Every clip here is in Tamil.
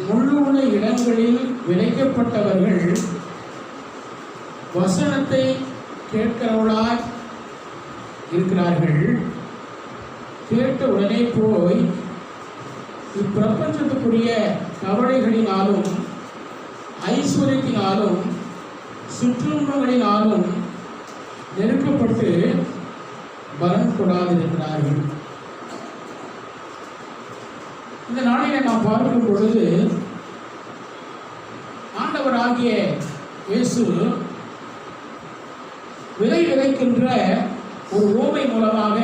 முள்ளுள்ள இடங்களில் விதைக்கப்பட்டவர்கள் வசனத்தை கேட்கிறவர்களாய் இருக்கிறார்கள். கேட்ட உடனே போய் இப்பிரபஞ்சத்துக்குரிய கவலைகளினாலும் ஐஸ்வர்யத்தினாலும் சுற்றும்பங்களினாலும் நெருக்கப்பட்டு பலன் கொடாதிருக்கிறார்கள். இந்த நாளிலே நாம் பார்க்கும் பொழுது ஆண்டவராகிய இயேசு விதை விதைக்கின்ற ஒரு ஓமை மூலமாக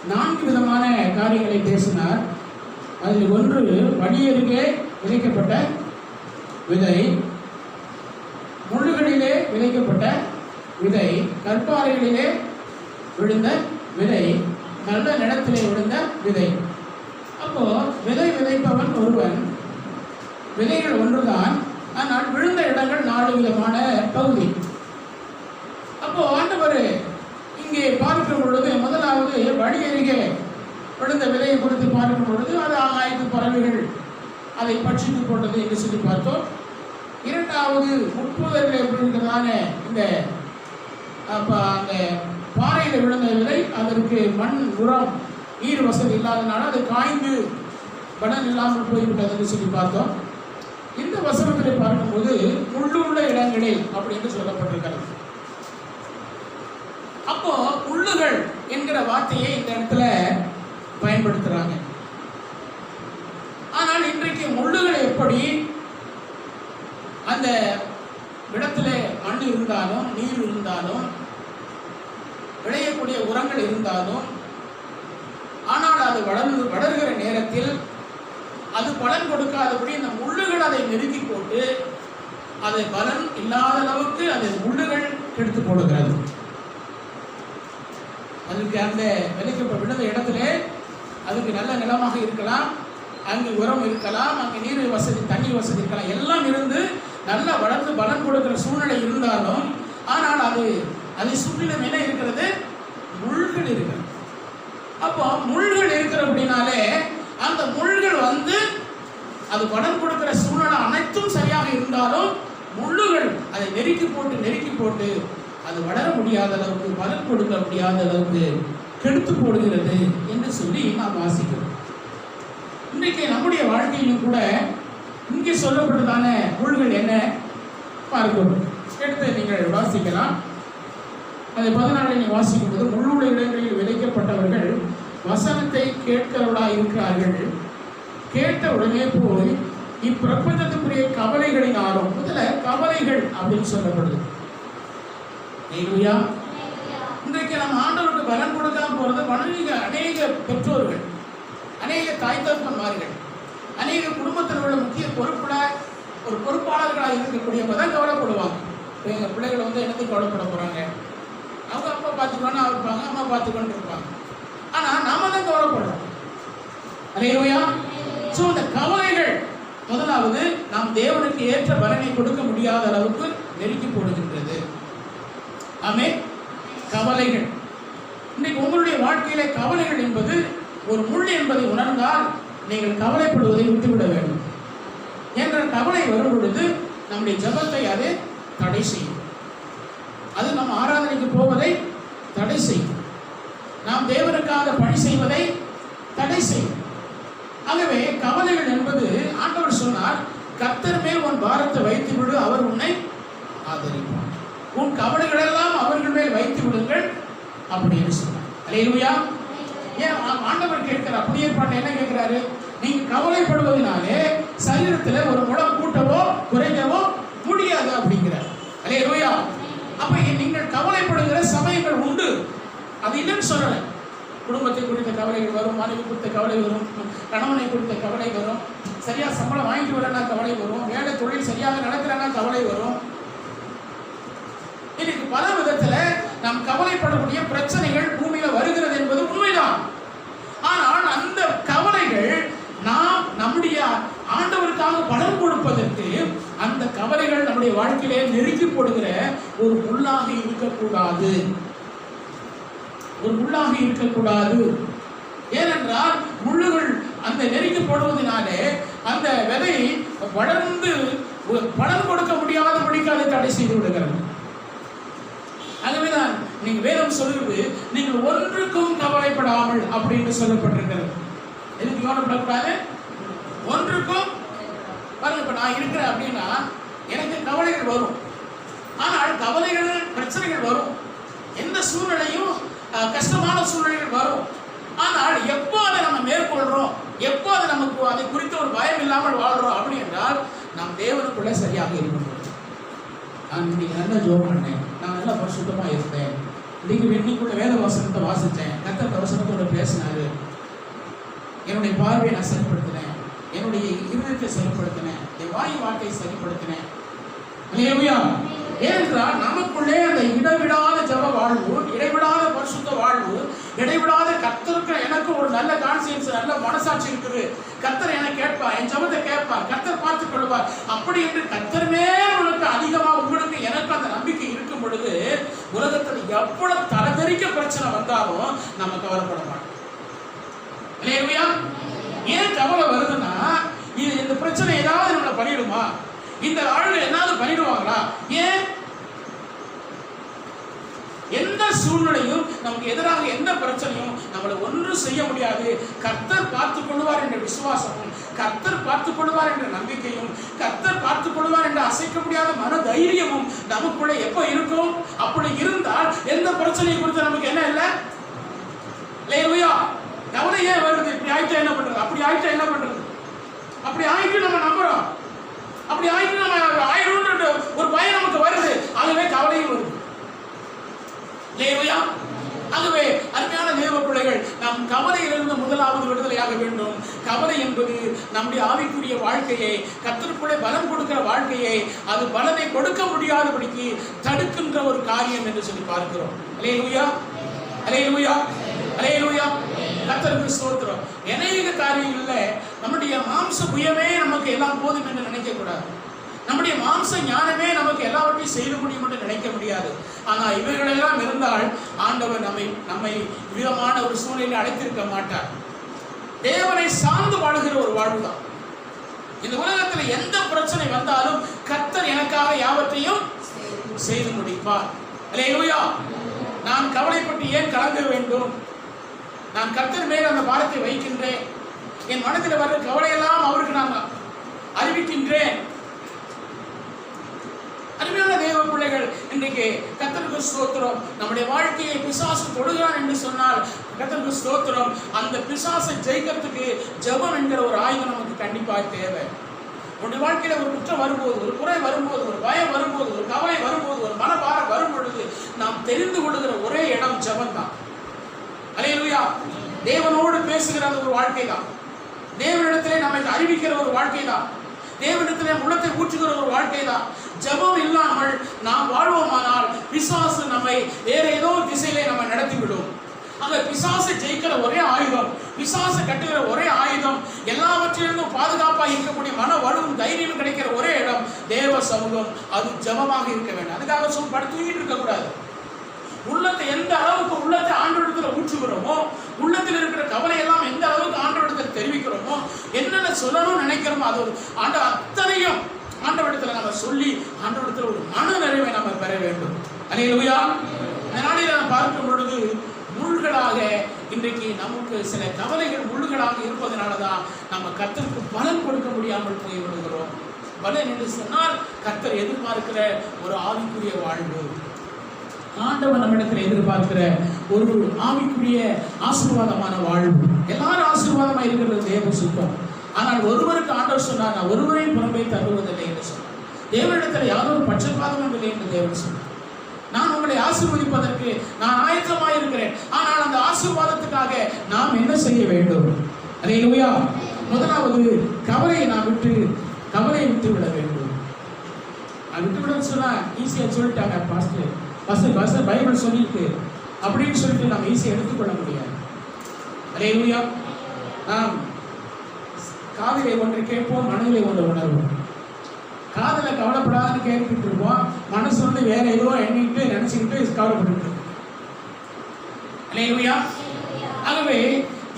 4 விதமான காரியங்களை பேசினார். அதில் ஒன்று வழியருகே விதைக்கப்பட்ட விதை, முள்ளுகளிலே விதைக்கப்பட்ட விதை, கற்பாறைகளிலே விழுந்த விதை, நல்ல நிலத்திலே விழுந்த விதை. அப்போ விதை விதைப்பவன் ஒருவன், விதைகள் ஒன்றுதான், ஆனால் விழுந்த இடங்கள் 4 விதமான பகுதி. அப்போ ஆண்டவர் இங்கே பார்க்கும் பொழுது முதலாவது வழியருகே விழுந்த விதையை குறித்து பார்க்கும் பொழுது அது ஆகாயத்து பறவைகள் அதை பட்சித்து போட்டது என்று சொல்லி பார்த்தோம். இரண்டாவது முட்புதரில் எப்படி இருக்கிறதான இந்த அந்த பாறையில் விழுந்த விதை, அதற்கு மண் உரம் நீர் வசதி இல்லாதனால அது காய்ந்து பலன் இல்லாமல் போய்விட்டது என்று சொல்லி பார்த்தோம். இந்த வசனத்தில் பார்க்கும்போது முள்ளுள்ள இடங்களில் அப்படி என்று சொல்லப்பட்டிருக்கிறது. அப்போ முள்ளுகள் என்கிற வார்த்தையை இந்த இடத்துல பயன்படுத்துறாங்க. ஆனால் இன்றைக்கு முள்ளுகள் எப்படி அந்த இடத்துல மண் இருந்தாலும் நீர் இருந்தாலும் விளையக்கூடிய உரங்கள் இருந்தாலும், ஆனால் அது வளர்கிற நேரத்தில் அது பலன் கொடுக்காதபடி இந்த முள்ளுகள் அதை நெருக்கி போட்டு அதை பலன் இல்லாத அளவுக்கு அந்த முள்ளுகள் கெடுத்து போடுகிறது. அதுக்கு அந்த விளைந்த இடத்துல அதுக்கு நல்ல நிலமாக இருக்கலாம், அங்கு உரம் இருக்கலாம், அங்கு நீர் வசதி தண்ணீர் வசதி இருக்கலாம், எல்லாம் இருந்து நல்லா வளர்ந்து பலன் கொடுக்கிற சூழ்நிலை இருந்தாலும், ஆனால் அதை சுற்றிலும் என்ன இருக்கிறது? முள்கள் இருக்கிறது. அப்போ முள்கள் இருக்கிற அப்படின்னாலே அந்த முள்கள் அது பலன் கொடுக்கிற சூழ்நிலை அனைத்தும் சரியாக இருந்தாலும் முள்ளுகள் அதை நெருக்கி போட்டு அது வளர முடியாத அளவுக்கு, பலன் கொடுக்க முடியாத அளவுக்கு கெடுத்து போடுகிறது என்று சொல்லி நாம் வாசிக்கிறோம். இன்றைக்கு நம்முடைய வாழ்க்கையிலும் கூட இங்கே சொல்லப்பட்டதான முள்கள் என்ன பார்க்கிறோம். எடுத்து நீங்கள் வாசிக்கலாம். அதை 14 நீங்கள் வாசிக்கும் போது, முள்ளுள்ள இடங்களில் விதைக்கப்பட்டவர்கள் வசனத்தை கேட்கிறவர்களாக இருக்கிறார்கள். கேட்ட உடனே போய் இப்பிரபஞ்சத்துக்குரிய கவலைகளினாலும், முதல்ல கவலைகள் அப்படின்னு சொல்லப்படுது. இன்றைக்கு நம்ம ஆண்டவருக்கு பலன் கொடுக்காம போறது அநேக பெற்றோர்கள், அநேக தாய் தகப்பன்மார்கள், அநேக குடும்பத்தில் உள்ள முக்கிய ஒரு பொறுப்பாளர்களாக இருக்கக்கூடியவங்க தான் கவலைப்படுவாங்க. எங்கள் பிள்ளைகள் என்னத்துக்கு கவலைப்பட போறாங்க, அவங்க அப்பா பார்த்துக்கணும்னு இருப்பாங்க, அம்மா பார்த்துக்கொண்டு இருப்பாங்க. ஆனால் நாம தான் கவலைப்படுறோம். அல்லேலூயா. ஸோ இந்த கவலைகள் முதலாவது நாம் தேவனுக்கு ஏற்ற பலனை கொடுக்க முடியாத அளவுக்கு நெருக்கி போடுகின்றது. ஆமே. கவலைகள் இன்னைக்கு உங்களுடைய வாழ்க்கையில கவலைகள் என்பது ஒரு முள் என்பதை உணர்ந்தால் நீங்கள் கவலைப்படுவதை விட்டுவிட வேண்டும். என்ற கவலை வரும் பொழுது நம்முடைய ஜெபத்தை அது தடை செய்யும். அது நம் ஆராதனைக்கு போவதை தடை செய்யும். நாம் தேவனுக்காக பணி செய்வதை தடை செய்யும். ஆகவே கவலைகள் என்பது ஆண்டவர் சொன்னார், கர்த்தர் மேல் உன் பாரத்தை வைத்து விடு, அவர் உன்னை ஆதரிப்பார். உன் கவலைகள் எல்லாம் அவர்கள் மேல் வைத்து விடுங்கள் அப்படின்னு சொன்னார். அல்லேலூயா. ஏன் ஆண்டவர் கேட்கிறார்? புதிய ஏற்பாட்டில் என்ன கேட்கிறாரு? நீங்க கவலைப்படுவதனாலே சரீரத்தில் ஒரு முடம் கூட்டவோ குறைக்கவோ முடியாது அப்படிங்கிறார். அல்லேலூயா. அப்ப நீங்கள் கவலைப்படுகிற சமயங்கள் உண்டு, அது இல்லைன்னு சொல்லலை. குடும்பத்தை குறித்த கவலைகள் வரும், மனைவி குறித்த கவலை வரும், கணவனை குறித்த கவலை வரும், சரியா சம்பளம் வாங்கிட்டு வரனா கவலை வரும், வேலை தொழில் சரியாக நடக்கிறனா கவலை வரும். இன்னைக்கு பல விதத்துல நாம் கவலைப்படக்கூடிய பிரச்சனைகள் பூமியில வருகிறது என்பது உண்மைதான். ஆனால் அந்த கவலைகள் நாம் நம்முடைய ஆண்டவருக்காக பலன் கொடுப்பதற்கு அந்த கவலைகள் நம்முடைய வாழ்க்கையிலே நெருக்கி போடுகிற ஒரு முள்ளாக இருக்கக்கூடாது, ஒரு முள்ளாக இருக்கக்கூடாது. ஏனென்றால் முள்ளுகள் அந்த நெருக்கி போடுவதனாலே அந்த விதை வளர்ந்து பலன் கொடுக்க முடியாதபடிக்கு அதை தடை செய்து விடுகிறது. ஆகவேதான் நீங்க வேதம் சொல்லுவது நீங்கள் ஒன்றுக்கும் கவலைப்படாமல் அப்படின்னு சொல்லப்பட்டிருக்கிறது. எதுக்கு கவலைப்படக்கூடாது? ஒன்றுக்கும். பாருங்க, இப்ப நான் இருக்கிறேன் அப்படின்னா எனக்கு கவலைகள் வரும். ஆனால் கவலைகள் பிரச்சனைகள் வரும், எந்த சூழ்நிலையும் கஷ்டமான சூழ்நிலைகள் வரும். ஆனால் எப்போ அதை நம்ம மேற்கொள்றோம், எப்போ அதை நமக்கு அதை குறித்த ஒரு பயம் இல்லாமல் வாழ்றோம் அப்படி என்றால் நாம் தேவனுக்குள்ள சரியாக இருக்கணும். நான் இன்னைக்கு நல்லா ஜோம் பண்ணேன், நான் நல்லா பரிசுத்தமா இருந்தேன், இன்னைக்குள்ள வேத வசனத்தை வாசித்தேன், கர்த்தர் வசனத்தோட பேசினாரு, என்னுடைய பார்வையை நான் சரிப்படுத்தினேன், என்னுடைய இருதயத்தை சரிப்படுத்தினேன், என் வாய் வார்த்தையை சரிப்படுத்தினேன். ஏனென்றால் நமக்குள்ளே அந்த இடைவிடாத ஜப வாழ்வு, இடைவிடாத பரிசுத்த வாழ்வு, இடைவிடாத கர்த்தருக்கு எனக்கு ஒரு நல்ல கான்சியன்ஸ், நல்ல மனசாட்சி இருக்குது. கர்த்தர் என்னை கேட்பார், என் ஜபத்தை கேட்பார், கர்த்தர் பார்த்துக் கொள்வார். அப்படி என்று கர்த்தர் உங்களுக்கு அதிகமா உங்களுக்கு எனக்கு அந்த நம்பிக்கை இருக்கும் பொழுது உலகத்தில் எவ்வளவு தரதரிக்க பிரச்சனை வந்தாலும் நம்ம கவலைப்பட மாட்டோம். ஏன் கவலை வருதுன்னா, இந்த பிரச்சனை ஏதாவது நம்மளை பண்ணிடுமா, இந்த ஆளுநர் என்னாவது பண்ணிடுவாங்களா? ஏன் எந்த சூழ்நிலையும் நமக்கு எதிராக எந்த பிரச்சனையும் நம்மளை ஒன்றும் செய்ய முடியாது. கர்த்தர் பார்த்துக் கொள்வார் என்ற விசுவாசமும், கர்த்தர் பார்த்துக் கொள்வார் என்ற நம்பிக்கையும், கர்த்தர் பார்த்துக் கொள்வார் என்ற அசைக்க முடியாத மன தைரியமும் நமக்குள்ள எப்ப இருக்கும்? அப்படி இருந்தால் எந்த பிரச்சனையை குறித்து நமக்கு என்ன இல்லை. கவலை ஏன் வருது? இப்படி ஆயிட்டா என்ன பண்றது, அப்படி ஆயிட்டா என்ன பண்றது, அப்படி ஆயிட்டு நம்ம நம்புறோம், அப்படி ஆயிட்டு நம்ம ஆயிடும்ன்ற ஒரு பயம் நமக்கு வருது. ஆகவே கவலையும் வருது. ஆகவே அருமையான தேவ பிள்ளைகள், நாம் கவலையிலிருந்து முதலாவது விடுதலையாக வேண்டும். கவலை என்பது நம்முடைய ஆவிக்குரிய வாழ்க்கையை, கர்த்தருக்குள்ளே பலம் கொடுக்கிற வாழ்க்கையை, அது பலனை கொடுக்க முடியாதபடிக்கு தடுக்கின்ற ஒரு காரியம் என்று சொல்லி பார்க்கிறோம். அல்லேலூயா, அல்லேலூயா, அல்லேலூயா. கர்த்தருக்கு ஸ்தோத்திரம். அநேக காரியங்கள்ல நம்முடைய மாம்ச புயமே நமக்கு எல்லாம் போதும் என்று நினைக்க கூடாது. நம்முடைய மாம்ச ஞானமே நமக்கு எல்லாவற்றையும் செய்ய முடியும் என்று நினைக்க முடியாது. ஆனால் இவைகளெல்லாம் இருந்தால் ஆண்டவர் நம்மை விதமான ஒரு சூழ்நிலை அழைத்திருக்க மாட்டார். தேவனை சார்ந்து வாழுகிற ஒரு வாழ்வுதான். இந்த உலகத்தில் எந்த பிரச்சனை வந்தாலும் கர்த்தர் எனக்காக யாவற்றையும் செய்து முடிப்பார். அல்லேலூயா. நான் கவலைப்பட்டு ஏன் கலங்க வேண்டும்? நான் கர்த்தர் மேல் அந்த பாரத்தை வைக்கின்றேன். என் மனதில் வர கவலையெல்லாம் அவருக்கு நான் அறிவிக்கின்றேன். அருமையான தேவ பிள்ளைகள், இன்றைக்கு கர்த்தருக்கு ஸ்தோத்திரம். நம்முடைய வாழ்க்கையை பிசாசு தொடுகிறான் என்று சொன்னால் கர்த்தருக்கு ஸ்தோத்திரம். அந்த பிசாசை ஜெயிக்கிறதுக்கு ஜெபம் என்கிற ஒரு ஆயுதம் நமக்கு கண்டிப்பாக தேவை. உன்னுடைய வாழ்க்கையில ஒரு குற்றம் வரும்போது, ஒரு குறை வரும்போது, ஒரு பயம் வரும்போது, ஒரு கவலை வரும்போது, ஒரு மனபாரம் வரும் பொழுது நாம் தெரிந்து கொள்ளுகிற ஒரே இடம் ஜெபம் தான். அல்லேலூயா. தேவனோடு பேசுகிற ஒரு வாழ்க்கை தான், தேவனிடத்திலே நம்மை அறிவிக்கிற ஒரு வாழ்க்கை தான், தேவனிடத்திலே உள்ளத்தை ஊற்றுகிற ஒரு வாழ்க்கை தான். ஜெபம் இல்லாமல் நாம் வாழ்வோமானால் பிசாசு நம்மை வேற ஏதோ திசையிலே நம்ம நடத்திவிடும். அந்த பிசாசை ஜெயிக்கிற ஒரே ஆயுதம், பிசாசை கட்டுகிற ஒரே ஆயுதம், எல்லாவற்றிலிருந்தும் பாதுகாப்பாக இருக்கக்கூடிய மன வலுவும் தைரியம் கிடைக்கிற ஒரே இடம் தேவ சமூகம். அது ஜெபமாக இருக்க வேண்டும். அதுக்காக படுத்துக்கிட்டு இருக்கக்கூடாது. உள்ளத்தை எந்த அளவுக்கு உள்ளத்தை ஆண்டவரிடத்தில் ஊற்றுகிறோமோ, உள்ளத்தில் இருக்கிற கவலையெல்லாம் எந்த அளவுக்கு ஆண்டவரிடத்தில் தெரிவிக்கிறோமோ, என்னென்ன சொல்லணும்னு நினைக்கிறோமோ அது அத்தனையும் ஆண்டவரிடத்தில் நம்ம சொல்லி ஆண்டவரிடத்தில் ஒரு மன நிறைவை நம்ம பெற வேண்டும். அல்லேலூயா. இந்த நாளில் நாம் பார்க்கும் பொழுது முள்களாக இன்றைக்கு நமக்கு சில கவலைகள் முள்ளுகளாக இருப்பதனால தான் நம்ம கர்த்தருக்கு பலன் கொடுக்க முடியாமல் போய் விடுகிறோம். பலன் என்று சொன்னால் கர்த்தர் எதிர்பார்க்கிற ஒரு ஆவிக்குரிய வாழ்வு, ஆண்டவர் நம்மிடத்தில் எதிர்பார்க்கிற ஒரு ஆவிக்குரிய ஆசீர்வாதமான வாழ்வு. எல்லாரும் ஆசீர்வாதமாக இருக்கிறது தேவ சுத்தம். ஆனால் ஒருவருக்கு ஆண்டவர் சொன்னார், நான் ஒருவரையும் புறம்பே தருவதில்லை என்று சொன்னார். தேவனிடத்தில் யாதொரு பட்சபாதமும் இல்லை என்று தேவன் சொன்னார். நான் உங்களை ஆசீர்வதிப்பதற்கு நான் ஆயத்தமாக இருக்கிறேன். ஆனால் அந்த ஆசீர்வாதத்துக்காக நாம் என்ன செய்ய வேண்டும்? அல்லேலூயா. முதலாவது கவலையை விட்டு விட வேண்டும். நான் விட்டு விட சொன்னா ஈஸியா சொல்லிட்டாங்க பாஸ்டர் பைபிள் சொல்லிட்டு அப்படின்னு சொல்லிட்டு நம்ம ஈஸியாக எடுத்துக்கொள்ள முடியாது. அல்லேலூயா. நாம் காதிலே ஒன்று கேட்போம், மனதிலே ஒன்று உணர்வோம். காதல கவலைப்படாதுன்னு கேட்டுக்கிட்டு இருப்போம், மனசு வந்து வேற ஏதோ எண்ணிட்டு நினைச்சுக்கிட்டு கவலைப்பட்டு இருக்கோம். அல்லேலூயா. ஆகவே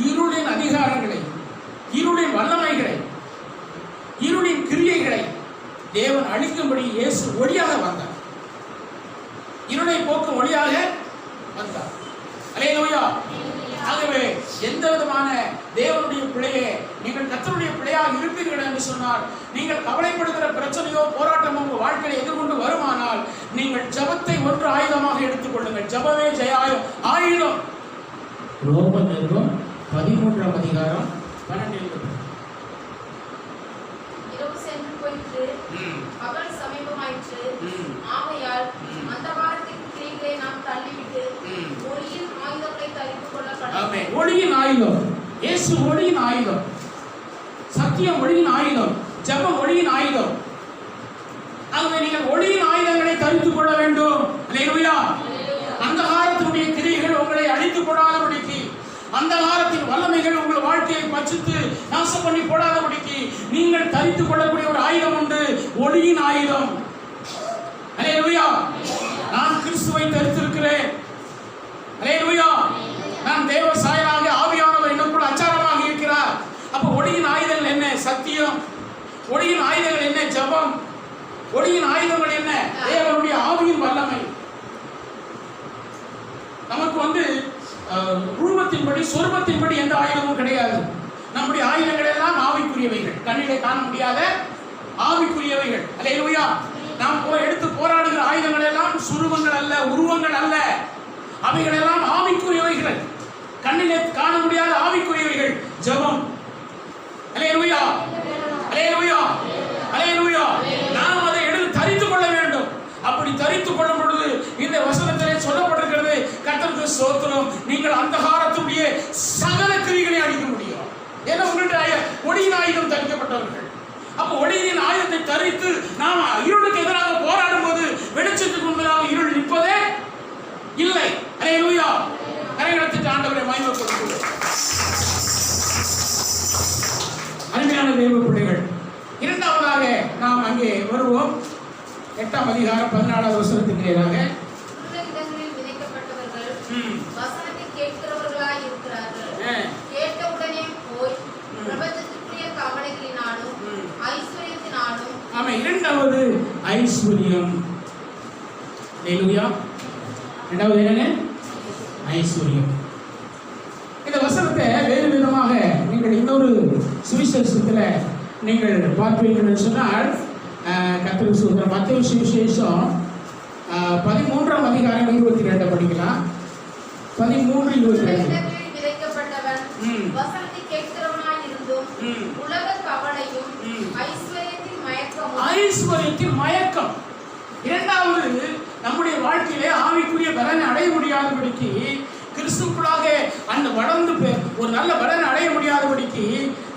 இருளின் அதிகாரங்களை, இருளின் வல்லமைகளை, இருளின் கிரியைகளை தேவன் அழிக்கும்படி இயேசு ஒளியாக வந்தார். இருளை போக்கும் ஒளியாக வந்தார். அல்லேலூயா. ஆகவே எந்த விதமான தேவனுடைய பிள்ளையே நீங்கள் கர்த்தருடைய பிள்ளையாக இருப்பீர்கள் என்று சொன்னால், நீங்கள் கவலைப்படுகிற பிரச்சனையோ போராட்டமோ உங்கள் வாழ்க்கையை எதிர்கொண்டு வருமானால், நீங்கள் ஜெபத்தை ஒன்று ஆயுதமாக எடுத்துக் கொள்ளுங்கள். ஜெபமே ஜெயாயுதம் ஆயுதம். ரோமர் 13ஆம் அதிகாரம் 12. இரவு சென்று போயிற்று, பகல் சமீபமாயிற்று. ஆகையால் அந்தகாரத்தின் கிரியைகளை நாம் தள்ளிவிட்டு ஒளியின் ஆயுதங்களை தரித்துக் கொள்ள கடவோம். ஆமென். ஒளியின் ஆயுதம். இயேசு ஒளியின் ஆயுதம். சத்தியம் ஒளியின் ஆயுதம். ஜெபம் ஒளியின் ஆயுதம். ஆகவே நீங்கள் ஒளியின் ஆயுதங்களை தரித்துக் கொள்ள வேண்டும். அல்லேலூயா. அந்தகாரத்தினுடைய கிரியைகள் உங்களை அழித்துக் போடாதபடிக்கு, அந்தகாரத்தின் வல்லமைகள் உங்கள் வாழ்க்கையை பச்சித்து நாசம் பண்ணி போடாதபடிக்கு நீங்கள் தரித்துக் கொள்ளக்கூடிய ஒரு ஆயுதம் உண்டு, ஒளியின் ஆயுதம். அல்லேலூயா. நான் கிறிஸ்துவை தரித்திருக்கிறேன். அல்லேலூயா. நான் தேவ சாயலாக ஆவியானவர் எனக்குள் அச்சாரமாக இருக்கிறார். அப்ப ஒளியின் ஆயுதங்கள் என்ன? சத்தியம். ஒளியின் ஆயுதங்கள் என்ன? ஜெபம். ஒளியின் ஆயுதங்கள் என்ன? தேவனுடைய ஆவியின் வல்லமை. நமக்கு ரூபத்தின்படி சொருபத்தின்படி எந்த ஆயுதமும் கிடையாது. நம்முடைய ஆயுதங்கள் எல்லாம் ஆவிக்குரியவைகள், கண்ணிலே காண முடியாத ஆவிக்குரியவைகள். அல்லேலூயா. நாம் எடுத்து போராடுகிற ஆயுதங்கள் எல்லாம் சுரூபங்கள் அல்ல, உருவங்கள் அல்ல. அவைகள் எல்லாம் ஆவிக்குரியவைகள், கண்ணிலே காண முடியாத ஆவிக்குரியவைகள். ஜெபம். அல்லேலூயா. அல்லேலூயா. அல்லேலூயா. நாம் அதை எடுத்து தரித்துக் கொள்ள வேண்டும். அப்படி தரித்துக் கொள்ளும் பொழுது இந்த வசனத்திலே சொல்லப்பட்டிருக்கிறது, கர்த்தருக்கு ஸ்தோத்திரம், நீங்கள் அந்தகாரத்துடைய சகல கிரியைகளை அழிக்க முடியும். ஏன்னா உங்களுடைய ஒளியின் ஆயுதம் தரிக்கப்பட்டவர்கள். அப்ப ஒளியின் ஆயுதத்தை தரித்து நாம் இருளுக்கு எதிராக போராடும் போது வெளிச்சத்துக்கு முன்பதாக இருள் நிற்பதே இல்லை. அல்லேலூயா. கரைகளத்துக்கு ஆண்டவரை மகிமைப்படுத்துவோம். அருமையான தேவ பிள்ளைகள், இரண்டாவதாக நாம் அங்கே வருவோம். 8ஆம் அதிகாரம் 14ஆவது வசனத்துக்கு நேராக, இடங்களில் விதைக்கப்பட்டவர்கள் வசனத்தை கேட்கிறவர்களாய் இருக்கிறார்கள். கேட்டவுடனே போய் பிரபஞ்சத்துக்குரிய கவலைகளினாலும் ஐஸ்வர்யத்தினாலும். ஆமென். இரண்டாவது ஐஸ்வர்யம். அல்லேலூயா. இரண்டாவது என்னங்க? ஐஸ்வர்யம். இந்த வசனத்தை வேறு விதமாக நீங்கள் இன்னொரு சுவிசேஷத்தில் நீங்கள் பார்ப்பீர்கள் சொன்னால், கர்த்தருக்கு ஸ்தோத்திரம், மத்தேயு சுவிசேஷம் 13ஆம் அதிகாரம் 22 படிக்கலாம். 13:22. விதைக்கப்பட்டவன் வசனத்தை கேட்கிறவனாய் இருந்தும் உலக கவலையும் ஐஸ்வர்யத்தின் மயக்கம். இரண்டாவது, நம்முடைய வாழ்க்கையிலே ஆவிக்குரிய பலனை அடைய முடியாதபடிக்கு, கிறிஸ்துக்குள்ளாக அந்த வளர்ந்து ஒரு நல்ல பலனை அடைய முடியாதபடிக்கு,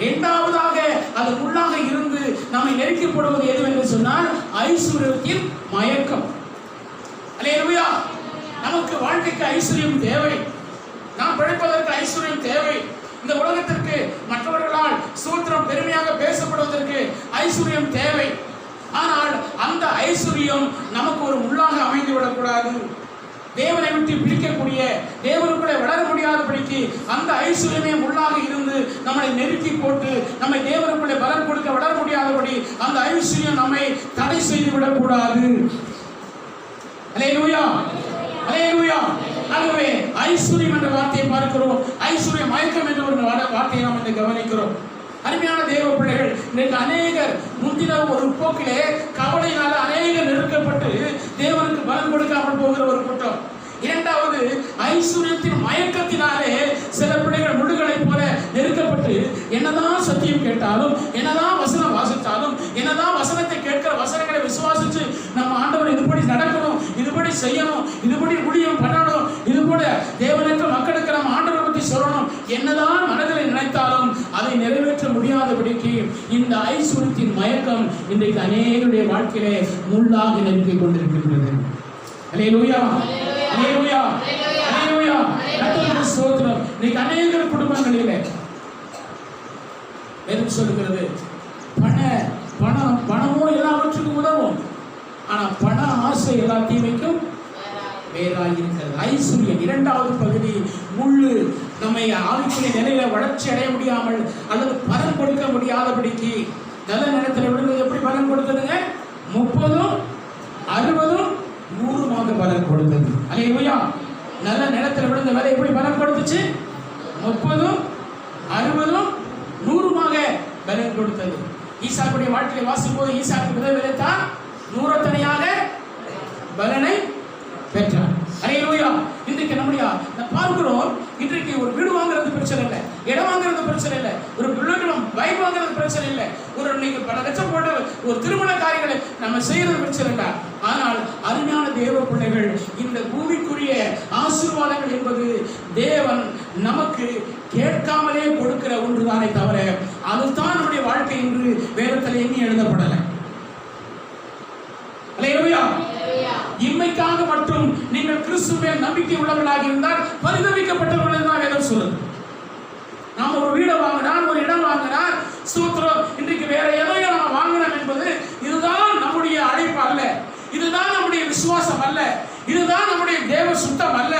இரண்டாவதாக அது உள்ளாக இருந்து நம்மை நெருக்கப்படுவது எதுவென்று சொன்னால் ஐஸ்வர்யத்தின் மயக்கம். அல்லேலூயா. நமக்கு வாழ்க்கைக்கு ஐஸ்வர்யம் தேவை. நாம் பிழைப்பதற்கு ஐஸ்வர்யம் தேவை. இந்த உலகத்திற்கு மற்றவர்களால் ஸ்தோத்திரம் பெருமையாக பேசப்படுவதற்கு ஐஸ்வர்யம் தேவை. ஆனால் அந்த ஐஸ்வர்யம் நமக்கு ஒரு முள்ளாக அமைந்து விடக்கூடாது. தேவனை விட்டு பிடிக்கக்கூடிய, தேவனுக்குள்ளே வளர முடியாதபடிக்கு அந்த ஐஸ்வர்யமே முள்ளாக இருந்து நம்மை நெருக்கி போட்டு நம்மை தேவனுக்குள்ளே பலன் கொடுக்க வளர முடியாதபடி அந்த ஐஸ்வர்யம் நம்மை தடை செய்து விடக்கூடாது. அல்லேலூயா. அல்லேலூயா. ஆகவே ஐஸ்வர்யம் என்ற வார்த்தையை பார்க்கிறோம். ஐஸ்வர்ய மயக்கம் என்ற ஒரு வார்த்தையை நாம் இன்று கவனிக்கிறோம். அருமையான தேவ பிள்ளைகள், இன்றைக்கு அநேகர் முந்தின ஒரு போக்கிலே கவலையினால அநேகர் நெருக்கப்பட்டு தேவனுக்கு பலன் கொடுக்காமல் போகிற ஒரு கூட்டம். இரண்டாவது, ஐஸ்வர்யத்தின் மயக்கத்தினாலே சில பிள்ளைகள் முள்ளுகளை போல நெருக்கப்பட்டு என்னதான் சத்தியம் கேட்டாலும், என்னதான் வசனம் வாசித்தாலும், என்னதான் வசனத்தை கேட்கிற வசனங்களை விசுவாசிச்சு நம்ம ஆண்டவர் இதுபடி நடக்கணும், இதுபடி செய்யணும், இதுபடி ஊழியம் பண்ணணும், இதுபோல தேவனுக்கு மக்களுக்கு நம்ம ஆண்டவரை பற்றி சொல்லணும், என்னதான் மனதில் நினைத்தாலும் அதை நிறைவேற்ற முடியாதபடிக்கு இந்த ஐஸ்வர்யத்தின் மயக்கம் இன்றைக்கு அநேகருடைய வாழ்க்கையிலே முள்ளாக நெருக்கிக் கொண்டிருக்கின்றது. அல்லேலூயா. அல்லேலூயா. அல்லேலூயா. கர்த்தருக்கு ஸ்தோத்திரம். இன்னைக்கு அநேக குடும்பங்களிலே வேதம் சொல்கிறது, பணமோ எல்லாவற்றுக்கும் உதவும், ஆனா பண ஆசை எல்லா தீமைக்கும் வேறாக இருக்கிறது. ஐஸ்வர்யம் இரண்டாவது பகுதி முள்ளு. நம்மை ஆவிக்குரிய நிலையில வளர்ச்சி அடைய முடியாமல் அல்லது பலன் கொடுக்க முடியாதபடிக்கு, நல்ல நேரத்தில் விழுந்து எப்படி பலன் கொடுக்குதுங்க? 30, 60, 100 பலன் கொடுத்தது. அல்லேலூயா. நல்ல நிலத்தில் விழுந்த விதை எப்படி பலன் கொடுத்துச்சு? 30, 60, 100 பலன் கொடுத்தது. ஈசாக்குடைய வாழ்க்கையை வாசிக்கும் போது ஈசாக்கு விதை விதைத்தான், 100 பலனை பெற்றார். அல்லேலூயா. இன்றைக்கு நம்முடைய பார்க்கிறோம், இன்றைக்கு ஒரு வீடு வாங்குறது பிரச்சனை இல்லை, இடம் வாங்குறது பிரச்சனை இல்லை, ஒரு பிள்ளைகளும் பைக் வாங்குறது பிரச்சனை இல்லை, ஒரு நீங்க பல லட்சம் போட்டு ஒரு திருமண காரியங்களை நம்ம செய்யறது பிரச்சனை இல்லை. ஆனால் அருமையான தேவ பிள்ளைகள், இந்த பூமிக்குரிய ஆசீர்வாதங்கள் என்பது தேவன் நமக்கு கேட்காமலே கொடுக்கிற ஒன்றுதானே தவிர அதுதான் நம்முடைய வாழ்க்கை என்று வேதத்தில் எண்ணி எழுதப்படலை. அல்லேலூயா. இம்மைக்காக மட்டும் நீங்கள் கிறிஸ்துவின் நம்பிக்கை உள்ளவர்களாக இருந்தால் பரிதவிக்கப்பட்டவர்கள் தான் வேதம் சொல்லுது. நாம் ஒரு வீடை வாங்கினார், ஒரு இடம் வாங்கினார், ஸ்தோத்திரம், இன்றைக்கு வேற எதையோ நம்ம வாங்கணும் என்பது இதுதான் நம்முடைய அழைப்பு அல்ல, இதுதான் நம்முடைய விசுவாசம் அல்ல, இதுதான் நம்முடைய தேவ சுத்தம் அல்ல,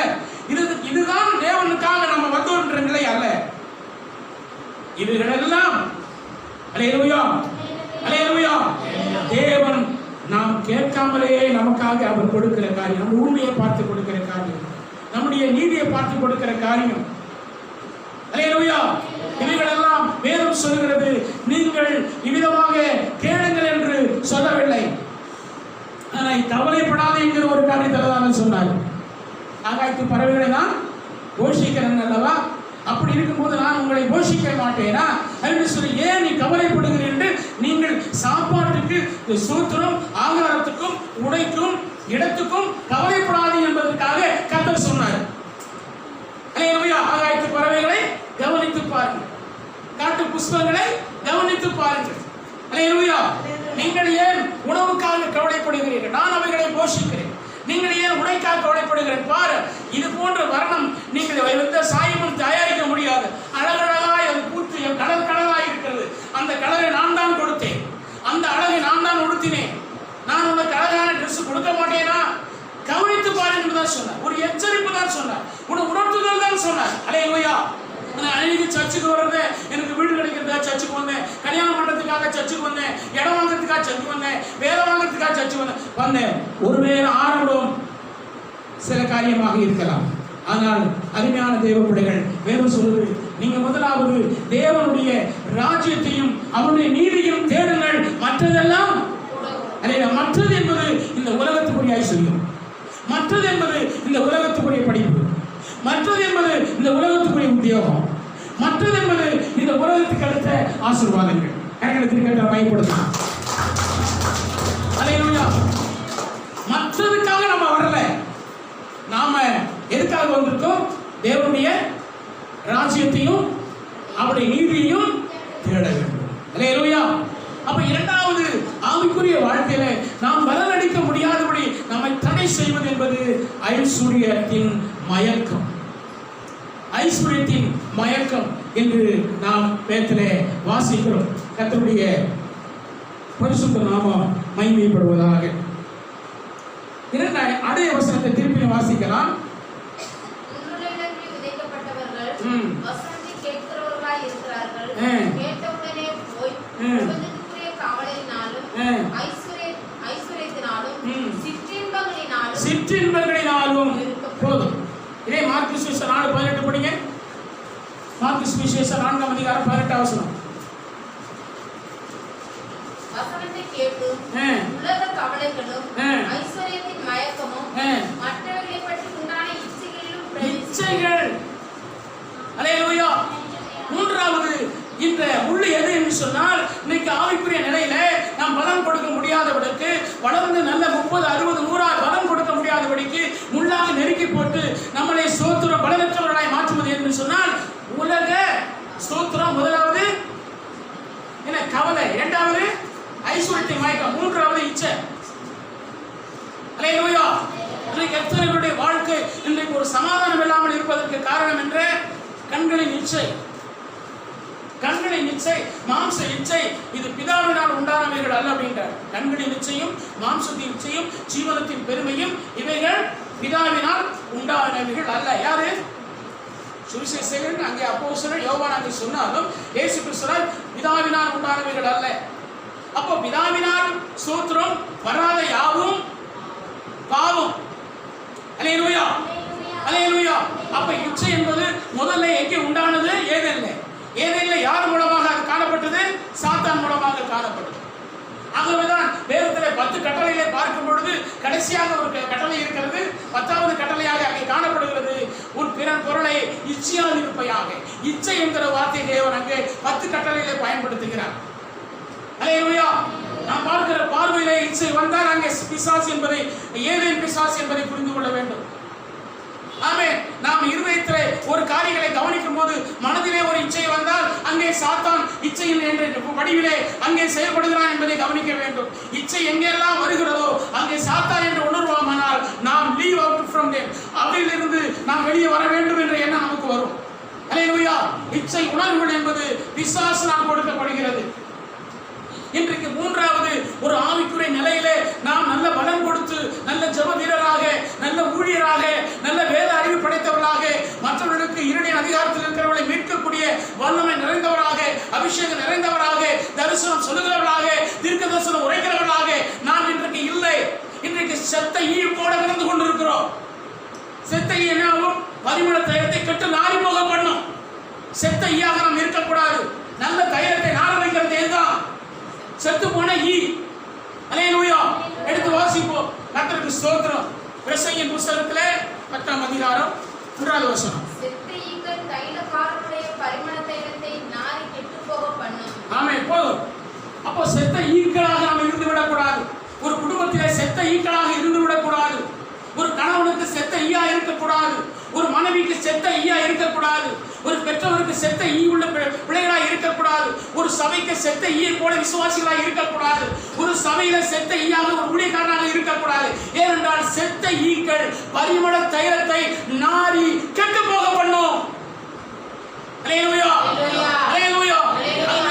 இதுதான் தேவனுக்காக நம்ம வந்தோன்ற நிலை அல்ல. இதுகளெல்லாம் அல்லேலூயா, அல்லேலூயா, தேவன் நாம் கேட்காமலே நமக்காக அவர் கொடுக்கிற காரியம், நம்ம உண்மையை பார்த்து கொடுக்கிற காரியம், நம்முடைய நீதியை பார்த்து கொடுக்கிற காரியம். அல்லேலூயா. இவைகளெல்லாம் வேதம் சொல்கிறது. நீங்கள் இவ்விதமாக கேளுங்கள் என்று சொல்லவில்லை, ஆனால் கவலைப்படாத என்கிற ஒரு காரியத்தில் தான் சொன்னார். ஆகாயத்து பறவைகளை நான் போஷிக்கிறேன் அல்லவா, அப்படி இருக்கும்போது நான் உங்களை போஷிக்க மாட்டேனா என்று சொல்லி ஏன் நீ கவலைப்படுகிறீர்கள் என்று நீங்கள் சாப்பாட்டுக்கு, சூத்திரம், ஆகாரத்துக்கும், உடைக்கும், இடத்துக்கும் கவலைப்படாது என்பதற்காக கர்த்தர் சொன்னார். அல்லேலூயா. ஆகாயத்து பறவைகளை கவனித்து பாருங்கள், காட்டு புஷ்பங்களை கவனித்து பாருங்கள். அல்லேலூயா. நீங்கள் ஏன் உணவுக்காக கவலைப்படுகிறீர்கள்? நான் அவைகளை போஷிக்கிறேன். நீங்கள் ஏன் உடைக்காக கவலைப்படுகிறேன்? பாரு, இது போன்ற வர்ணம் நீங்கள் எந்த சாயமும் தயாரிக்க முடியாது. அழகழகாய் அது பூத்து கடல் கடலாய் இருக்கிறது. அந்த கலரை நான் தான் கொடுத்தேன், அந்த அழகை நான் தான் உடுத்தினேன். நான் உனக்கு அழகான ட்ரெஸ் கொடுக்க மாட்டேனா? கவனித்து பாருங்கள் தான் சொன்னார். ஒரு எச்சரிப்பு தான் சொன்னார், ஒரு உணர்த்துதல் தான் சொன்னார். அல்லேலூயா. அன்னைக்கு சர்ச்சுக்கு வர்றது, எனக்கு வீடு கிடைக்கிறதா சர்ச்சுக்கு வந்தேன், கல்யாணம் பண்றதுக்காக சர்ச்சுக்கு வந்தேன், இடம் வாங்குறதுக்காக சர்ச்சுக்கு வந்தேன், வேலை வாங்குறதுக்காக சர்ச்சுக்கு வந்தேன். ஒருவேளை ஆரம்பம் சில காரியமாக இருக்கலாம், ஆனால் அருமையான தேவ பிள்ளைகள், வேதம் சொல்லுது, நீங்க முதலாவது தேவனுடைய ராஜ்யத்தையும் அவருடைய நீதியையும் தேடுங்கள், மற்றதெல்லாம் மற்றது என்பது இந்த உலகத்துக்குரிய ஐஸ்வர்யம், மற்றது என்பது இந்த உலகத்துக்குரிய படிப்பு, மற்றது என்பது இந்த உலகத்துக்குரிய உத்தியோகம், மற்றது என்பது இந்த உலகத்துக்கு அடுத்த ஆசீர்வாதங்கள். கரங்களை பயன்படுத்தலாம். அல்லேலூயா. மற்றதுக்காக நம்ம வரல, நாம எதுக்காக வந்திருக்கோம்? தேவனுடைய ராஜ்யத்தையும் அவருடைய நீதியையும் தேட வேண்டும். அல்லேலூயா. அப்ப இரண்டாவது ஆவிக்குரிய வாழ்க்கையில நாம் பலனளிக்க முடியாதபடி நம்மை தடை செய்வது என்பது ஐஸ்வர்யத்தின் மயக்கம். ஐஸ்வர்யத்தின் மயக்கம் என்று நாம் வேதத்திலே வாசிக்கிறோம். கர்த்தருடைய பரிசுத்த நாமம் மகிமைப்படுவதாக. அதே வசனத்தை திருப்பி வாசிக்கலாம். சிற்றின்பங்களினாலும் போதும். இதே மார்க்கு சுவிசேஷம் 4:18 படிங்க. மார்க்கு சுவிசேஷம் 4ஆம் அதிகாரம் 18ஆம் வசனம். வசனத்தை கேட்டு உலக கவலைகளும் ஐஸ்வர்யத்தின் மயக்கமும் மற்றவர்களை பற்றி உண்டான இச்சைகள். அல்லேலூயா. மூன்றாவது இந்த முள்ளு எது என்று சொன்னால், இன்னைக்கு ஆவிக்குரிய நிலையில நாம் பலன் கொடுக்க முடியாதபடிக்கு, வளர்ந்து நல்ல 30, 60, 100 பலன் கொடுக்க முடியாதபடிக்கு முள்ளாக நெருக்கி போட்டு நம்மளை ஸ்தோத்திரம் பலனற்றவர்களாய் மாற்றுவது என்று சொன்னால் உலக ஸ்தோத்திரம். முதலாவது என்ன? கவலை. இரண்டாவது ஐஸ்வர்யத்தின் மயக்கம். மூன்றாவது இச்சை. அல்லேலூயா. இன்றைக்கு எத்தனைகளுடைய வாழ்க்கை இன்றைக்கு ஒரு சமாதானம் இல்லாமல் இருப்பதற்கு காரணம் என்ற கண்களின் இச்சை. கண்களின் இச்சை, மாம்ச இச்சை, இது பிதாவினால் உண்டானவைகள் அல்ல அப்படின்றார். கண்களின் இச்சையும் மாம்சத்தின் இச்சையும் ஜீவனத்தின் பெருமையும் இவைகள் பிதாவினால் உண்டானவைகள் அல்ல. யாரு? சுவிசேஷகன், அங்கே அப்போஸ்தலர் யோவான் அங்கே சொன்னாலும் இயேசு கிறிஸ்து பிதாவினால் உண்டானவைகள் அல்ல. அப்போ பிதாவினால் ஸ்தோத்திரம், வராத யாவும் பாவம். அல்லேலூயா, அல்லேலூயா. அப்ப இச்சை என்பது முதல்ல எங்கே உண்டானது? ஏதேன்ல. ஏதேன்ல யார் மூலமாக அது காணப்பட்டது? சாத்தான் மூலமாக காணப்பட்டது. ஆகவேதான் வேதத்திலே 10 கட்டளைகளை பார்க்கும் பொழுது கடைசியாக ஒரு கட்டளை இருக்கிறது. 10வது கட்டளையாக அங்கே காணப்படுகிறது, உன் பிறன் பொருளை இச்சையால் இருப்பையாக. இச்சை என்கிற வார்த்தை தேவன் அங்கே 10 கட்டளைகளை பயன்படுத்துகிறார். அல்லேலூயா. நாம் பார்க்கிற பார்வையிலே இச்சை வந்தால் அங்கே பிசாசு என்பதை, ஏதேன் பிசாசு என்பதை புரிந்து கொள்ள வேண்டும். ஆமென். நாம் இருதயத்திலே ஒரு காரியங்களை கவனிக்கும் போது மனதிலே ஒரு இச்சை வந்தால் அங்கே சாத்தான் இச்சையின் என்ற வடிவிலே அங்கே செயல்படுகிறான் என்பதை கவனிக்க வேண்டும். இச்சை எங்கெல்லாம் வருகிறதோ அங்கே சாத்தான் என்று உணர்வோமானால் நாம் லீவ் அவுட் ஃப்ரம் தேம், அதிலிருந்து நாம் வெளியே வர வேண்டும் என்ற எண்ணம் நமக்கு வரும். அல்லேலூயா. இச்சை உணர்வுகள் என்பது பிசாசினால் கொடுக்கப்படுகிறது. இன்றைக்கு 3வது ஒரு ஆவிக்குரிய நிலையிலே நாம் நல்ல பலம் கொடுத்து, நல்ல ஜெப வீரராக, நல்ல ஊழியராக, நல்ல வேத அறிவு படைத்தவர்களாக, மற்றவர்களுக்கு இருளின் அதிகாரத்தில் இருக்கிறவர்களை மீட்கக்கூடிய வல்லமை நிறைந்தவராக, அபிஷேகம் நிறைந்தவராக, தரிசனம் சொல்லுகிறவர்களாக, தீர்க்க தரிசனம் உரைக்கிறவர்களாக நாம் இன்றைக்கு இல்லை. இன்றைக்கு செத்த ஈ போல விழுந்து கொண்டிருக்கிறோம். செத்த ஈ என்னாகும்? பரிமள தைலத்தை கெட்டு நாரி போக பண்ணும். செத்த ஈயாக நாம் இருக்கக்கூடாது. நல்ல தைலத்தை நார வைக்கிறது எதுதான்? செத்து போன ஈ. அல்லேலூயா. எடுத்து வாசிப்போம். கர்த்தருக்கு ஸ்தோத்திரம். பிரசங்கியின் புத்தகத்திலே 10ஆம் அதிகாரம் 1வது வசனம். செத்த ஈக்கள் தைலக்காரனுடைய பரிமள தைலத்தை நாரி கெட்டு போக பண்ணும். ஆமென். போதும். அப்போ செத்த ஈக்களாக நாம் இருந்து விடக்கூடாது. ஒரு குடும்பத்திலே செத்த ஈக்களாக இருந்து விடக்கூடாது. ஒரு கணவனுக்கு செத்த ஈயா இருக்கக்கூடாது. ஒரு மனைவிக்கு செத்த ஈயா இருக்கக்கூடாது. ஒரு பெற்றோருக்கு செத்த ஈ உள்ள பிள்ளைகளாக இருக்கக்கூடாது. ஒரு சபைக்கு செத்த ஈயை போல விசுவாசிகளாக இருக்கக்கூடாது. ஒரு சபையில செத்த ஈயாக ஒரு ஊழியக்காரனாக இருக்கக்கூடாது. ஏனென்றால் செத்த ஈக்கள் பரிமள தைலத்தை நாரி கெட்டு போக பண்ணும். அல்லேலூயா, அல்லேலூயா.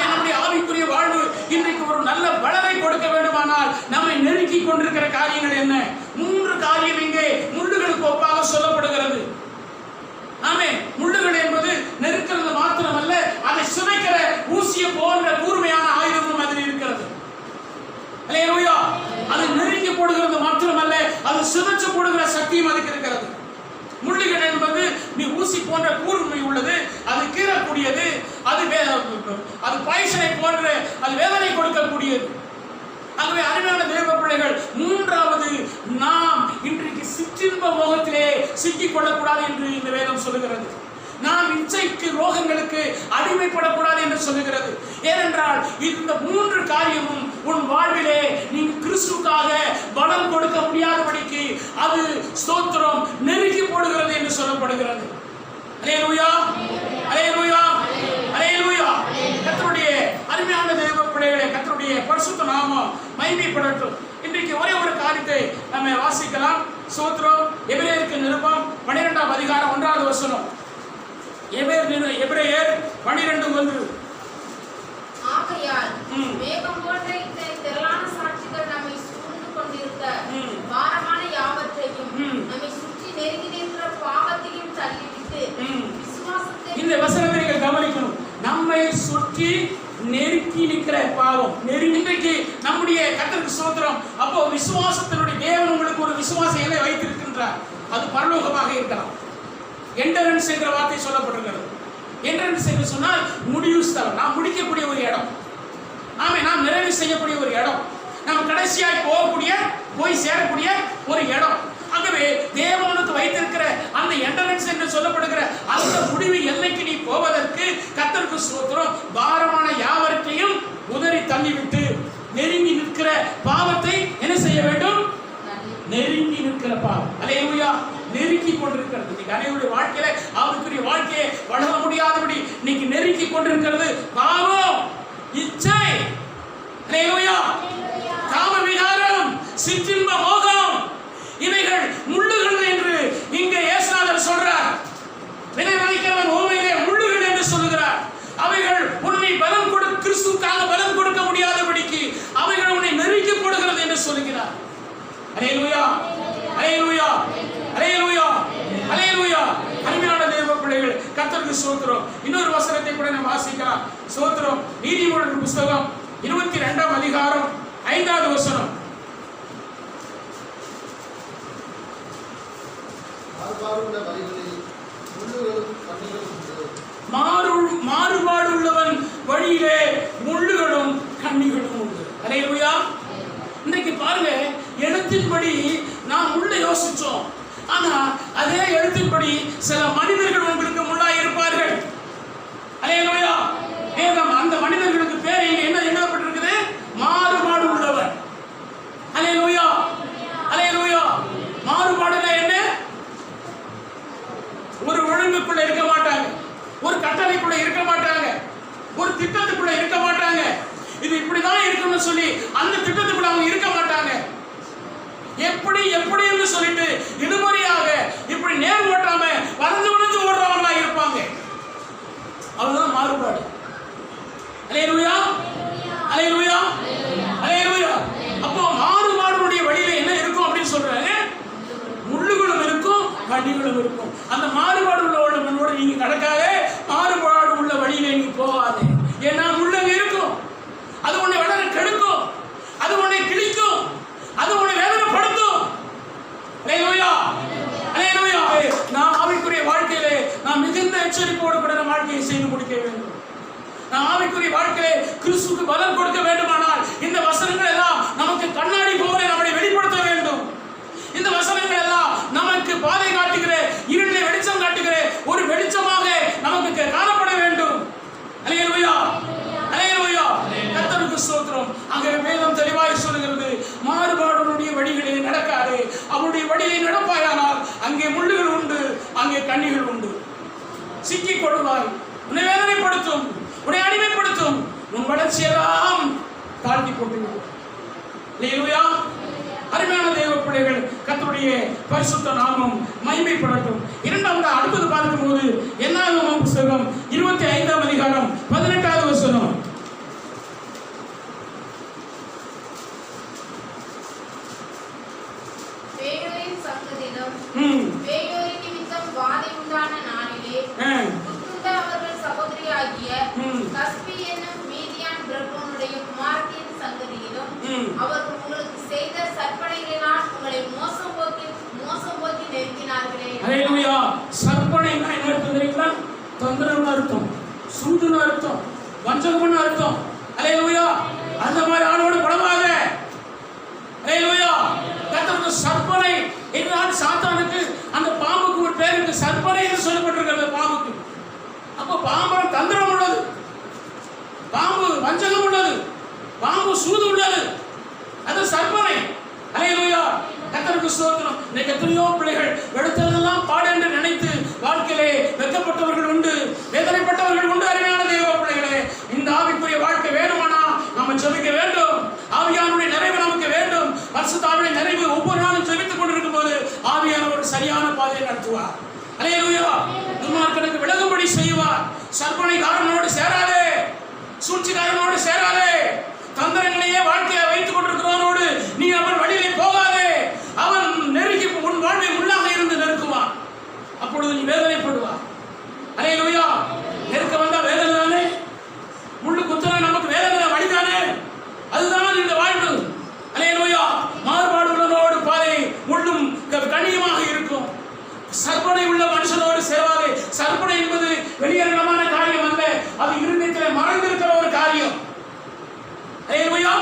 நம்முடைய ஆவிக்குரிய வாழ்வு இன்றைக்கு ஒரு நல்ல வளரை கொடுக்க வேண்டுமானால் நம்மை நெருக்கி கொண்டிருக்கிற காரியங்கள் என்ன? 3 காரியம் இங்கே முள்ளுகளுக்கு ஒப்பாக சொல்லப்படுகிறது. ஆமென். முள்ளுகள் என்பது நெருக்கிறது மாத்திரமல்ல, அதை சுமைக்கிற ஊசியை போன்ற கூர்மையான ஆயுதம் மாதிரி இருக்கிறது. அல்லேலூயா. அது நெருங்கி போடுகிறது மாத்திரமல்ல, அது சுமைச்சு போடுகிற சக்தியும் அதுக்கு இருக்கிறது. முள்ளுகள் என்பது நீ ஊசி போன்ற கூர்மை உள்ளது, அது கீறக்கூடியது, அது பாய்சனை போன்ற அது வேதனை கொடுக்கக்கூடியது. ஆகவே அருமையான தேவ பிள்ளைகள், 3வது நாம் இன்றைக்கு சிற்றின்ப மோகத்திலே சிக்கிக் கொள்ளக்கூடாது என்று இந்த வேதம் சொல்லுகிறது. நாம் இச்சைக்கு ரோகங்களுக்கு அடிமைப்படக்கூடாது என்று சொல்லுகிறது. ஏனென்றால் இந்த 3 காரியமும் உன் வாழ்விலே நீங்க கிறிஸ்துவுக்காக பலம் கொடுக்க முடியாதபடிக்கு அது ஸ்தோத்திரம் நெருக்கி போடுகிறது என்று சொல்லப்படுகிறது. அல்லேலூயா, அல்லேலூயா, அல்லேலூயா. கர்த்தருடைய அருமையான தேவ பிள்ளைகளே, கர்த்தருடைய பரிசுத்த நாமம் மகிமைப்படட்டும். இன்றைக்கு ஒரே ஒரு காரியத்தை நம்ம வாசிக்கலாம். ஸ்தோத்திரம். எபிரேயருக்கு நிருபம் 12ஆம் அதிகாரம் 1வது வசனம். எபிரேயர் 12:1. ஆகையால் மேகம் போன்ற இந்த திரளான சாட்சிகள் நம்மை சூழ்ந்து கொண்டிருக்க பாரமான யாவற்றையும் நம்மை சுற்றி நெருங்கி நிற்கிற பாவத்தையும் தள்ளிவிட்டு விசுவாசத்தை. இந்த வசனத்தை நீங்கள் கவனிக்கணும். நம்மை சுற்றி நெருக்கி நிற்கிற பாவம் இன்றைக்கு நம்முடைய கர்த்தருக்கு ஸ்தோத்திரம். அப்போ விசுவாசத்தினுடைய தேவன் உங்களுக்கு ஒரு விசுவாச எல்லை வைத்திருக்கின்றார். அது பரலோகமாக இருக்கலாம். என்ட்ரன்ஸ் என்ற வார்த்தை சொல்லப்பட்டிருக்கிறது. என்ட்ரன்ஸ் என்று சொன்னால் முடிவு ஸ்தலம், நாம் முடிக்கக்கூடிய ஒரு இடம். நாம் நிறைவு செய்யக்கூடிய ஒரு இடம், நாம் கடைசியாய் போய் சேரக்கூடிய ஒரு இடம். ஆகவே தேவனுக்கு வைத்திருக்கிற அந்த என்ட்ரன்ஸ் என்று சொல்லப்படுகிற அந்த முடிவு எல்லைக்கு நீ போவதற்கு கர்த்தருக்கு ஸ்தோத்திரம். பாரமான யாவற்றையும் உதறி தள்ளிவிட்டு நெருங்கி நிற்கிற பாவத்தை என்ன செய்ய வேண்டும்? நெருங்கி நிற்கிற பாவம். அல்லேலூயா. நெருக்கி கொண்டிருக்கிறது. இன்னைக்கு அனைவருடைய வாழ்க்கையில அவருக்குரிய வாழ்க்கையை வளர முடியாதபடி இன்னைக்கு நெருக்கி கொண்டிருக்கிறது பாவம், இச்சை. அல்லேலூயா. காம விகாரம், சிற்றின்ப மோகம், இவைகள் முள்ளுகள் என்று இங்கே இயேசுநாதர் சொல்றார். வினைவரைக்கிறவன் ஓமையிலே முள்ளுகள் என்று சொல்லுகிறார். அவைகள் உன்னை பலம் கிறிஸ்துவுக்காக பலம் கொடுக்க முடியாதபடிக்கு அவைகள் உன்னை நெருக்கி போடுகிறது என்று சொல்லுகிறார். அல்லேலூயா, அல்லேலூயா, அல்லேலூயா, அல்லேலூயா. அருமையான தேவ பிள்ளைகள், கர்த்தருக்கு ஸ்தோத்திரம். இன்னொரு வசனத்தை கூட நாம் வாசிக்கலாம். ஸ்தோத்திரம். நீதிமொழிகள் புத்தகம் 22ஆம் அதிகாரம் 5வது வசனம். மாறுபாடு உள்ளவன் வழியிலே முள்ளுகளும் கண்ணிகளும் உண்டு. அல்லேலூயா. இன்னைக்கு பாருங்க, எழுத்தின்படி நாம் உள்ள யோசிச்சோம், ஆனா அதே எழுத்தின்படி சில மனிதர்கள் உங்களுக்கு முன்னாய் இருப்பார்கள். அல்லேலூயா. அந்த மனிதர்களுக்கு பேர் இங்க என்ன எழுதப்பட்டிருக்குது? மாறுபாடு உள்ளவன். அல்லேலூயா. அல்லேலூயா. மாறுபாடுனா என்ன? ஒரு ஒழுங்குக்குள்ள இருக்க மாட்டாங்க, ஒரு கட்டளைக்குள்ள இருக்க மாட்டாங்க, ஒரு திட்டத்துக்குள்ள இருக்க மாட்டாங்க. இது இப்படிதான் இருக்குன்னு சொல்லி அந்த திட்டத்துக்குள்ள அவங்க இருக்க மாட்டாங்க. எப்படி எப்படி என்று சொல்லிட்டு இருமுறையாக இப்படி நேர் ஓட்டாம வளைஞ்சு வளைஞ்சு ஓடுறவங்களா இருப்பாங்க. அதுதான் மாறுபாடு. அல்லேலூயா. அல்லேலூயா. அல்லேலூயா. அப்போ மாறுபாடுடைய வழியில என்ன இருக்கும் அப்படின்னு சொல்றாங்க? முள்ளுகளும் இருக்கும், கண்ணிகளும் இருக்கும். அந்த மாறுபாடு உள்ளவனோட நீங்க கடக்காத, மாறுபாடு உள்ள வழியில நீங்க போகாது. ஏன்னா முள்ளங்க இருக்கும், அது உன்னை வளர கெடுக்கும், அது உன்னை கிழிக்கும், அது உன்னை வேதனைப்படுத்தும். அல்லேலூயா. அல்லேலூயா. நாம் ஆவிக்குரிய வாழ்க்கையிலே நாம் மிகுந்த எச்சரிப்போடு கூட நம் வாழ்க்கையை செய்து முடிக்க வேண்டும். நாம் ஆவிக்குரிய வாழ்க்கையிலே கிறிஸ்துவுக்கு பலம் கொடுக்க வேண்டுமானால் இந்த வசனங்கள் எல்லாம் நமக்கு கண்ணாடி போல நம்மை வெளிப்படுத்த வேண்டும். இந்த வசனங்கள் எல்லாம் நமக்கு பாதை காட்டுகிற, இருளை வெளிச்சம் காட்டுகிற ஒரு வெளிச்சமாக நமக்கு காணப்பட வேண்டும். அல்லேலூயா. அல்லேலூயா. கர்த்தருக்கு ஸ்தோத்திரம். அங்கே வேதம் தெளிவாய் சொல்லுகிறது, மாறுபாடுடைய வழிகளிலே நடக்காதே, அவருடைய வழியை நடப்பாயானால் அங்கே முள்ளுகள் உண்டு, அங்கே கண்ணிகள் உண்டு. சிக்கிக் கொள்வாய், உன்னை வேதனைப்படுத்தும், உன்னை அடிமைப்படுத்தும், உன் வளர்ச்சியெல்லாம் தாழ்த்தி போட்டுவிடும். அல்லேலூயா. அருமையான தேவ பிள்ளைகள், கர்த்தருடைய பரிசுத்த நாமம் மகிமைப்படட்டும். இரண்டாவது அடுத்தது பார்க்கும்போது என்னாகமம் புத்தகம் 25ஆம் அதிகாரம் 18வது வசனம். பேயோரின் சங்கதிலும் பேயோரின் நிமித்தம் வாதை உண்டான நாளிலே புத்துண்ட அவர்கள் சகோதரியாகிய கஸ்பி என்னும் மீதியான் பிரபுனுடைய குமாரத்தின் சங்கதியிலும் அவர்கள் உங்களுக்கு செய்த சற்பனைகளினால் உங்களை மோசம் போக்கி நெருக்கினார்களே. அல்லேலூயா. சற்பனைனா என்ன அர்த்தம் தெரியுங்களா? தொந்தரவுன்னு அர்த்தம், சூதுன்னு அர்த்தம், வஞ்சகம்னு அர்த்தம். அல்லேலூயா. அந்த மாதிரி ஆளோடு பழகாத. அல்லேலூயா. கர்த்தருக்கு சற்பனை என்றால் சாத்தானுக்கு, அந்த பாம்புக்கு ஒரு பேர் இருக்கு, சற்பனை என்று சொல்லப்பட்டிருக்கிறது பாம்புக்கு. அப்போ பாம்பு தந்திரம் உள்ளது, பாம்பு வஞ்சகம் உள்ளது, பாம்பு சூது உள்ளது, அது சற்பனை. அல்லேலூயா. கர்த்தருக்கு ஸ்தோத்திரம். இன்னைக்கு எத்தனையோ பிள்ளைகள் எடுத்ததெல்லாம் பாடு என்று நினைத்து வாழ்க்கையிலே வெட்கப்பட்டவர்கள் உண்டு, வேதனைப்பட்டவர்கள் உண்டு. அருமையான தேவ பிள்ளைகளே, இந்த ஆவிக்குரிய வாழ்க்கை வேணுமானா நாம ஜெபிக்க வேண்டும். ஆவியானுடைய நிறைவு நமக்கு வேண்டும். பரிசுத்த ஆவியுடைய நிறைவு ஒவ்வொரு நாளும் ஜெபித்துக் கொண்டிருக்கும் போது ஆவியானவர் சரியான பாதையை நடத்துவார். அல்லேலூயா. துன்மார்க்கனுக்கு விலகும்படி செய்வார். சற்பனைக்காரனோடு சேராதே, சூழ்ச்சிக்காரனோடு சேராதே, தந்திரங்களையே வாழ்க்கையை வைத்துக் கொண்டிருக்கிறவனோடு நீ அவன் வழியிலே போகாதே. அவன் நெருங்கி உன் வாழ்வை உள்ளாக இருந்து நெருக்குவான். அப்பொழுது நீ வேதனைப்படுவார். அல்லேலூயா. நெருக்க வந்தா வேதனை தானே, முள்ளு குத்துனா நமக்கு வேதனை வழிதானே, அதுதான் இந்த வாழ்வு. அல்லேலூயா. மாறுபாடு உள்ளவனோடு பாதை முள்ளும் கண்ணியமாக இருக்கும். சற்பனை உள்ள மனுஷனோடு சேராதே. சற்பனை என்பது வெளியரங்கமான காரியம் அல்ல, அது இருதயத்தில் மறைந்திருக்கிற ஒரு காரியம். அல்லேலூயா.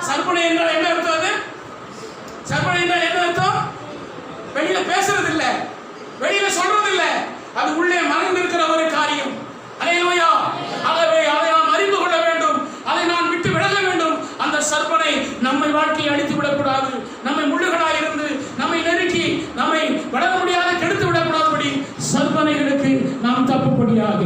சற்பனை என்றால் என்ன அர்த்தம்? அது சற்பனை என்றால் என்ன அர்த்தம்? வெளியில பேசுறது இல்ல, வெளியில சொல்றது இல்ல, அது உள்ளே மறைந்திருக்கிற ஒரு காரியம். அல்லேலூயா. ஆகவே அதை நாம் அறிந்து கொள்ள வேண்டும், அதை நான் விட்டு விலக வேண்டும். அந்த சற்பனை நம்மை வாழ்க்கையை அழித்து விடக்கூடாது, நம்மை முள்ளுகளாய் இருந்து நம்மை நெருக்கி நம்மை வளர முடியாத கெடுத்து விடக்கூடாதபடி சற்பனைகளுக்கு நாம் தப்புப்படியாக